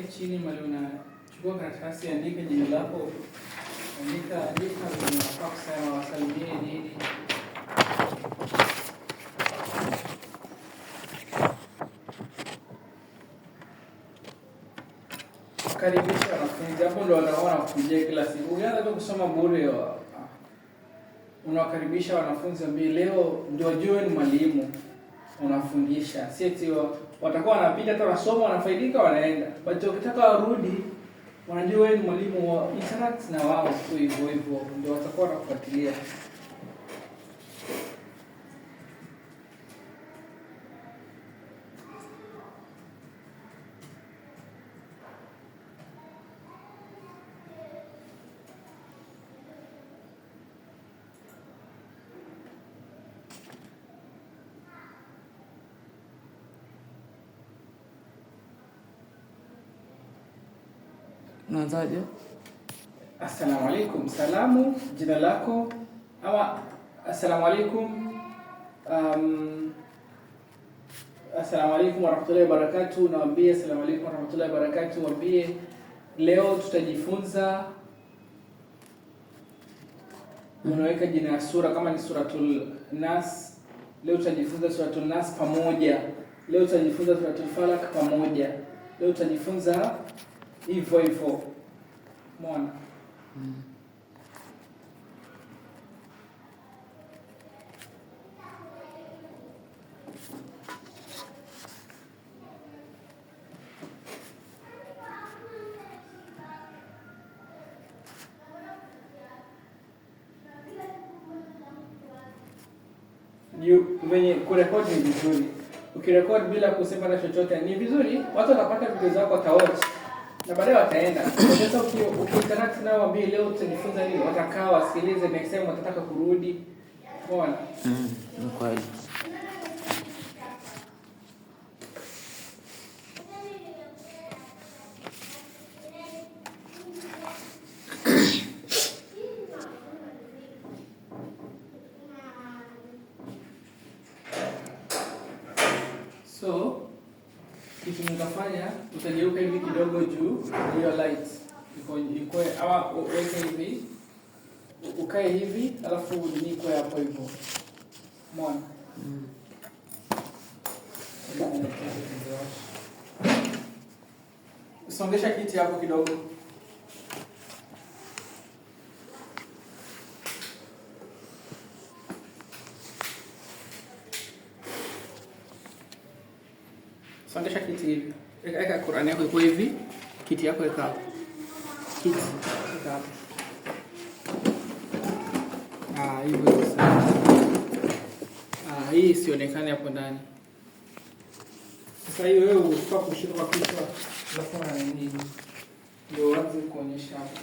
uandike chini mali unachukua karatasi, andike jina lako, andika unafaa kusema wasalimie nini. Karibisha wanafunzi, hapo ndo wanaona kujia kila siku. Ukianza tu kusoma bure, unawakaribisha wanafunzi ambie leo ndio wajue ni mwalimu unafundisha. Si eti watakuwa wanapita tu wanasoma wanafaidika wanaenda. But ukitaka warudi wanajua wewe ni mwalimu wa interact na wao tu hivyo ndio watakuwa wanakufuatilia. Unaanzaje? Assalamu alaikum. Salamu, jina lako. Ama assalamu alaikum. Assalamu alaikum warahmatullahi wabarakatuh. Nawaambie assalamu alaikum warahmatullahi wabarakatuh. Waambie leo tutajifunza. Unaweka jina ya sura kama ni suratul Nas. Leo tutajifunza suratul Nas pamoja. Leo tutajifunza suratul Falaq pamoja. Leo tutajifunza hivyo. Umeona? Venye kurekodi ni vizuri. Ukirekodi bila kusema na chochote ni vizuri, watu watapata video zako watawatch na baadaye wataenda. Sasa ukiinteract nao waambie leo tutajifunza nini, watakaa wasikilize, next time watataka kurudi. Umeona? Ni kweli. So kitu mtafanya, utageuka hivi kidogo juu hiyo light iko ama weke hivi, ukae hivi alafu niko hapo hivyo. Umeona? Songesha kiti hapo kidogo. Songesha kiti hivi. Eka Qur'ani yako iko hivi. Kiti yako eka hapo. Kiti eka hapo. Hivyo sasa. Hii sionekane hapo ndani. Sasa hiyo wewe unataka kushika kwa kichwa. Unafanya nini? Ndio wazi kuonyesha hapo.